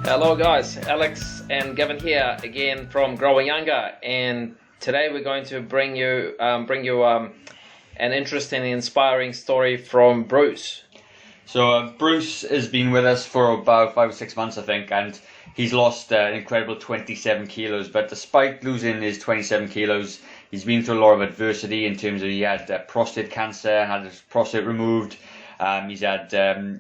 Hello guys, Alex and Gavin here again from Growing Younger, and today we're going to bring you an interesting and inspiring story from Bruce. So Bruce has been with us for about 5 or 6 months, I think, and he's lost an incredible 27 kilos. But despite losing his 27 kilos, he's been through a lot of adversity in terms of he had prostate cancer, had his prostate removed. He's had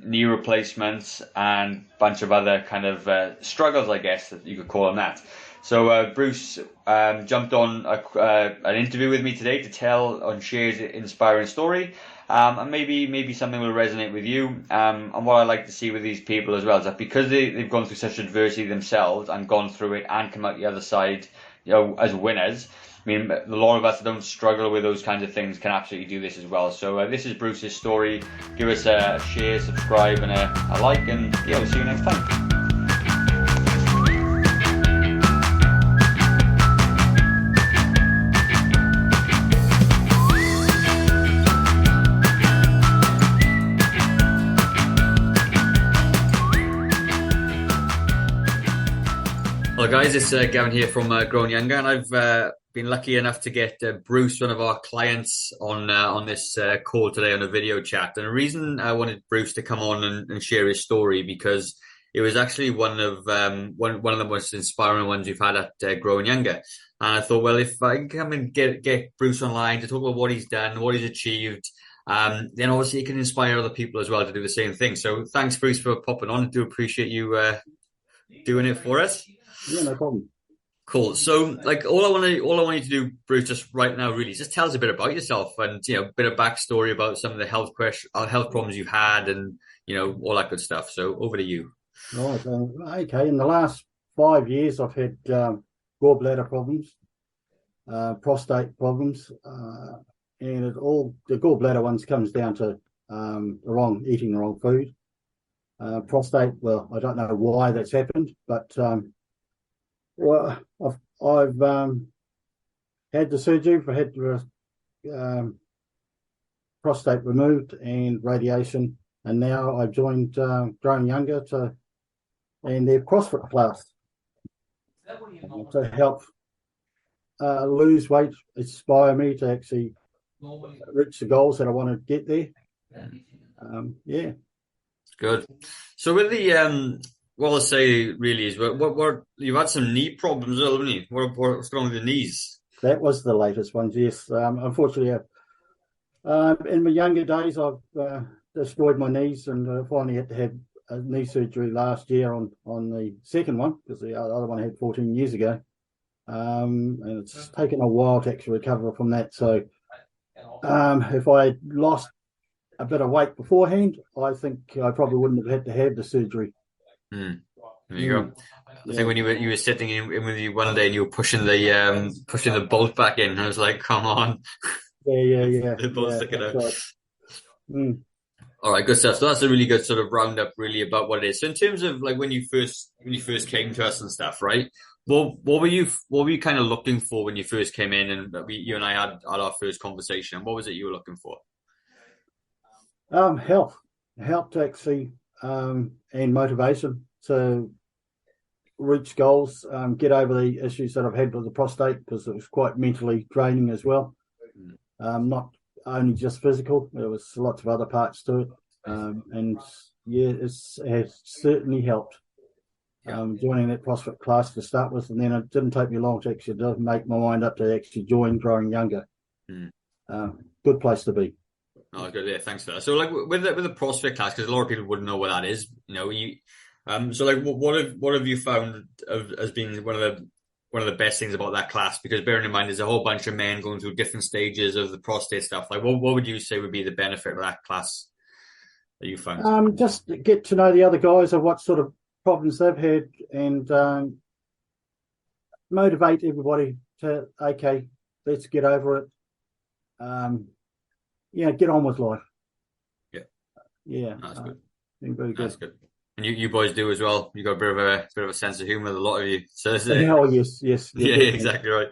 knee replacements and a bunch of other kind of struggles, I guess, that you could call them that. So Bruce jumped on an interview with me today to tell and share his inspiring story. And maybe something will resonate with you. And what I like to see with these people as well is that because they've gone through such adversity themselves and gone through it and come out the other side, as winners. I mean, a lot of us that don't struggle with those kinds of things can absolutely do this as well. So this is Bruce's story. Give us a share, subscribe, and a like, and yeah, we'll see you next time. Hello guys, it's Gavin here from Growing Younger, and I've been lucky enough to get Bruce, one of our clients, on this call today on a video chat. And the reason I wanted Bruce to come on and share his story, because it was actually one of the most inspiring ones we've had at Growing Younger. And I thought, well, if I can come and get Bruce online to talk about what he's done, what he's achieved, then obviously he can inspire other people as well to do the same thing. So thanks, Bruce, for popping on. I do appreciate you doing it for us. Yeah, no problem. Cool. So, all I want you to do, Bruce, just right now, really, just tell us a bit about yourself and a bit of backstory about some of the health problems you've had, and all that good stuff. So, over to you. Right. Okay. In the last 5 years, I've had gallbladder problems, prostate problems, and the gallbladder ones comes down to eating the wrong food. Prostate, well, I don't know why that's happened, but well, I've had the surgery, had the prostate removed and radiation, and now I've joined Growing Younger and their CrossFit class to help lose weight, inspire me to actually reach the goals that I want to get there. Yeah. Good. So with the what I'll say really is, what you've had some knee problems, haven't you? What's going on with the knees? That was the latest ones, yes. Unfortunately, in my younger days, I've destroyed my knees, and finally had to have a knee surgery last year on the second one, because the other one I had 14 years ago. And it's taken a while to actually recover from that. So if I had lost a bit of weight beforehand, I think I probably wouldn't have had to have the surgery. There you go. I think when you were sitting in with you one day and you were pushing the bolt back in, I was like, "Come on!" Yeah. The bolt's sticking out. Right. All right, good stuff. So that's a really good sort of roundup, really, about what it is. So in terms of when you first came to us and stuff, right? What were you kind of looking for when you first came in, and you and I had our first conversation? What was it you were looking for? Health to actually, and motivation to reach goals, get over the issues that I've had with the prostate, because it was quite mentally draining as well. Not only just physical, there was lots of other parts to it. And yeah, it has certainly helped. Joining that CrossFit class to start with, and then it didn't take me long to actually make my mind up to actually join Growing Younger. Good place to be. Oh, good. Yeah, thanks for that. So, with the CrossFit class, because a lot of people wouldn't know what that is. So what have you found as being one of the best things about that class? Because bearing in mind, there's a whole bunch of men going through different stages of the prostate stuff. What would you say would be the benefit of that class that you found? Just get to know the other guys of what sort of problems they've had, and motivate everybody to, okay, let's get over it. Get on with life. Yeah. That's good. Very good. That's good. And you boys do as well. You got a bit of a sense of humor, a lot of you. So yes. Yeah, exactly right.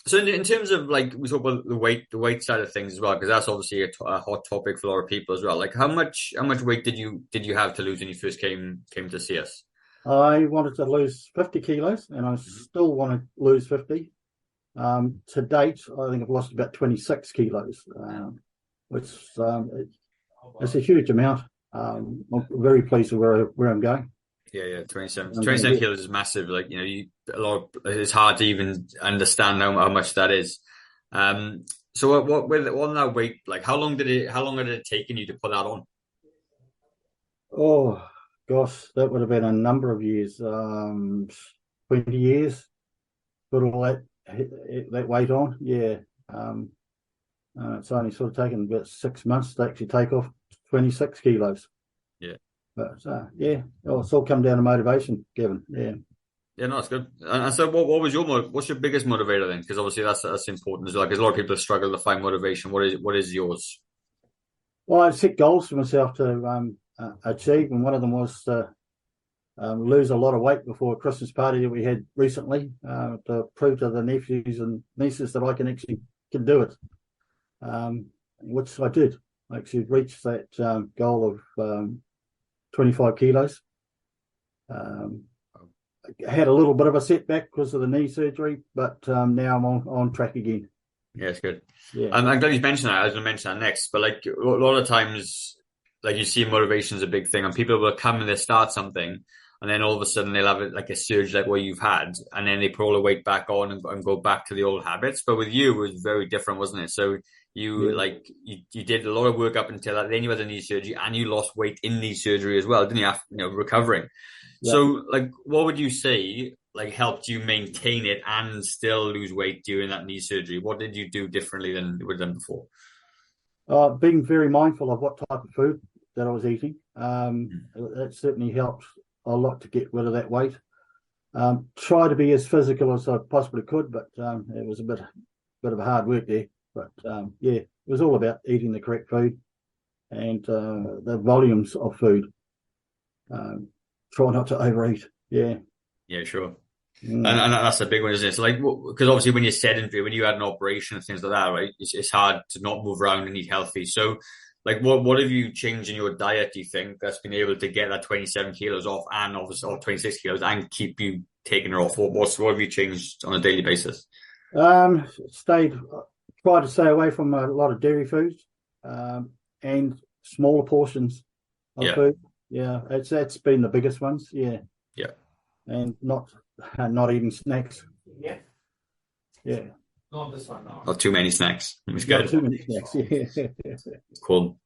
So in terms of we talk about the weight side of things as well, because that's obviously a hot topic for a lot of people as well. How much weight did you have to lose when you first came to see us? I wanted to lose 50 kilos, and I still want to lose 50. To date, I think I've lost about 26 kilos, which it's a huge amount. I'm very pleased with where I'm going. Yeah, 27 kilos is massive. Like, it's hard to even understand how much that is. So what with on that weight, like how long had it taken you to put that on? Oh gosh, that would have been a number of years, 20 years, put all that weight on. Yeah. It's only sort of taken about 6 months to actually take off 26 kilos. Yeah. But yeah, it's all come down to motivation, Gavin. Yeah. Yeah, no, that's good. And so, what's your biggest motivator then? Because obviously that's important as well. Because a lot of people struggle to find motivation. What is yours? Well, I set goals for myself to achieve, and one of them was to lose a lot of weight before a Christmas party that we had recently, to prove to the nephews and nieces that I can do it. Which I did. I actually reached that goal of 25 kilos. I had a little bit of a setback because of the knee surgery, but now I'm on track again. Yeah, it's good. Yeah. I'm glad you mentioned that. I was going to mention that next. But like a lot of times, like you see motivation is a big thing, and people will come and they start something, and then all of a sudden they'll have like a surge like what you've had, and then they put all the weight back on and go back to the old habits. But with you, it was very different, wasn't it? So you you did a lot of work up until that. Then you had a knee surgery, and you lost weight in knee surgery as well, didn't you? After, recovering. Yeah. So like, what would you say like helped you maintain it and still lose weight during that knee surgery? What did you do differently than you would have done before? Being very mindful of what type of food that I was eating. That certainly helped a lot to get rid of that weight. Try to be as physical as I possibly could, but it was a bit of a hard work there. But yeah, it was all about eating the correct food and the volumes of food. Try not to overeat. Yeah. Yeah, sure. And that's a big one, isn't it? So like, because obviously when you're sedentary, when you had an operation and things like that, right, it's hard to not move around and eat healthy. So like, what have you changed in your diet, do you think, that's been able to get that 27 kilos off and obviously or 26 kilos and keep you taking it off? What have you changed on a daily basis? Tried to stay away from a lot of dairy foods and smaller portions of food. Yeah, that's been the biggest ones. Yeah. Yeah. And not eating snacks. Yeah. Yeah. Not this one, no. Not too many snacks. It's good. Not too many snacks. Yeah. Cool.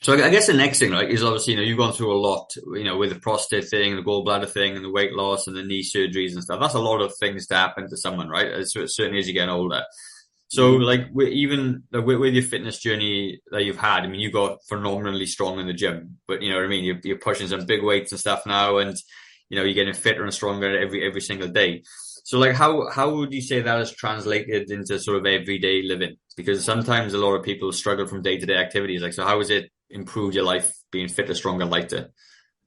So I guess the next thing, right, is obviously, you've gone through a lot, with the prostate thing, the gallbladder thing, and the weight loss and the knee surgeries and stuff. That's a lot of things to happen to someone, right? Certainly as you get older. So like with your fitness journey that you've had, I mean, you got phenomenally strong in the gym, but you know what I mean? You're pushing some big weights and stuff now, and you're getting fitter and stronger every single day. So like how would you say that has translated into sort of everyday living? Because sometimes a lot of people struggle from day-to-day activities. Like, so how has it improved your life being fitter, stronger, lighter?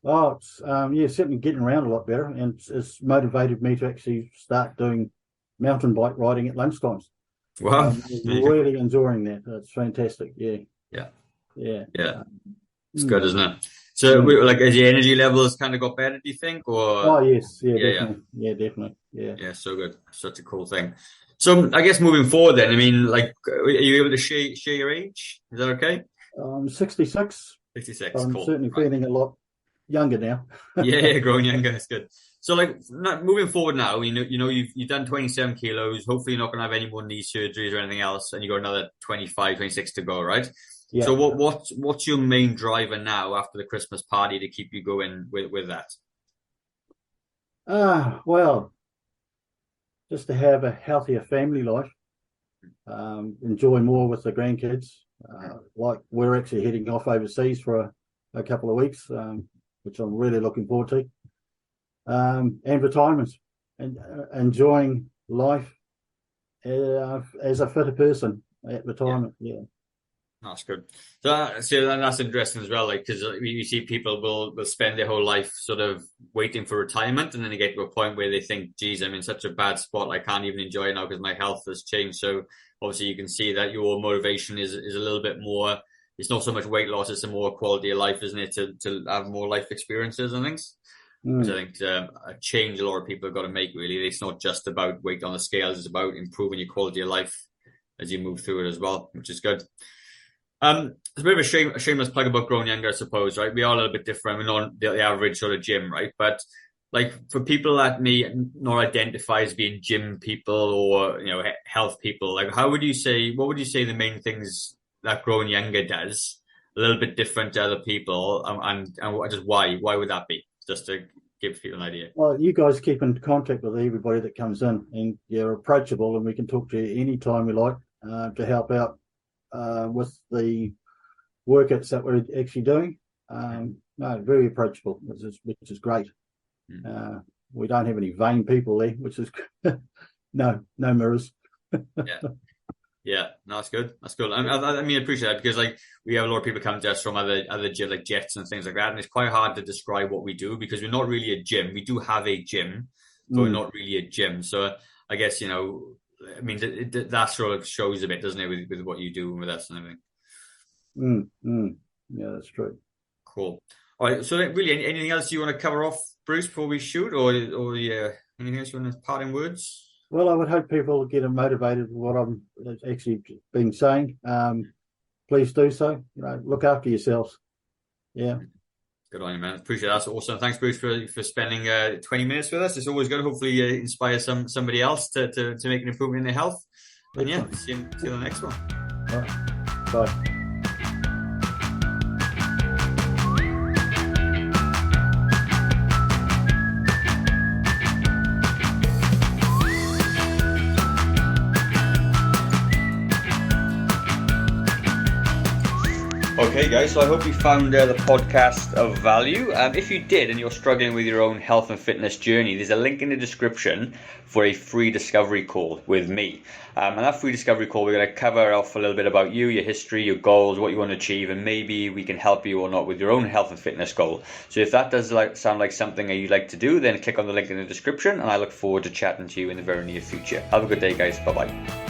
Oh, it's certainly getting around a lot better, and it's motivated me to actually start doing mountain bike riding at lunchtimes. Wow. Really enjoying that. It's fantastic. Yeah. It's good, isn't it? So, like, as your energy levels kind of got better, do you think? Or oh yes, definitely. Yeah, definitely. Yeah, so good. Such a cool thing. So, I guess moving forward, then, I mean, like, are you able to share your age? Is that okay? 66. 66. I'm cool. certainly feeling a lot younger now. yeah, growing younger. That's good. So, like, moving forward now, you've done 27 kilos. Hopefully, you're not going to have any more knee surgeries or anything else, and you got another 25, 26 to go, right? Yeah. So, what's your main driver now after the Christmas party to keep you going with that? Well, just to have a healthier family life, enjoy more with the grandkids. Like we're actually heading off overseas for a couple of weeks, which I'm really looking forward to. And retirement, and enjoying life as a fitter person at retirement. Yeah. That's good. So that's interesting as well, like, because you see people will spend their whole life sort of waiting for retirement, and then they get to a point where they think, geez, I'm in such a bad spot, I can't even enjoy it now because my health has changed. So obviously you can see that your motivation is a little bit more, it's not so much weight loss, it's a more quality of life, isn't it, to have more life experiences and things. Which I think a change a lot of people have got to make, really. It's not just about weight on the scales, it's about improving your quality of life as you move through it as well, which is good. It's a bit of a shameless plug about growing younger, I suppose, right? We are a little bit different. We're not the average sort of gym, right? But like for people that may not identify as being gym people or, health people, like what would you say the main things that growing younger does a little bit different to other people, and just why would that be? Just to give people an idea. Well, you guys keep in contact with everybody that comes in, and you're approachable, and we can talk to you anytime we like to help out with the workouts that we're actually doing. Very approachable, which is great. We don't have any vain people there, which is no mirrors. Yeah, no, that's good. I mean, I appreciate that because like we have a lot of people come to us from other gyms like Jets and things like that, and it's quite hard to describe what we do because we're not really a gym. We do have a gym, but we're not really a gym. So I guess I mean that sort of shows a bit, doesn't it, with what you do with us and everything. Yeah, that's true. Cool. All right. So really, anything else you want to cover off, Bruce, before we shoot, or anything else you want to part in words? Well, I would hope people get motivated with what I'm actually been saying. Please do so. Look after yourselves. Yeah. Good on you, man. Appreciate that. That's awesome. Thanks, Bruce, for spending 20 minutes with us. It's always good. Hopefully, inspire somebody else to make an improvement in their health. And yeah, see you in the next one. All right. Bye. Okay, guys, so I hope you found the podcast of value. If you did and you're struggling with your own health and fitness journey, there's a link in the description for a free discovery call with me. And that free discovery call, we're going to cover off a little bit about you, your history, your goals, what you want to achieve, and maybe we can help you or not with your own health and fitness goal. So if that does sound like something that you'd like to do, then click on the link in the description, and I look forward to chatting to you in the very near future. Have a good day, guys. Bye-bye.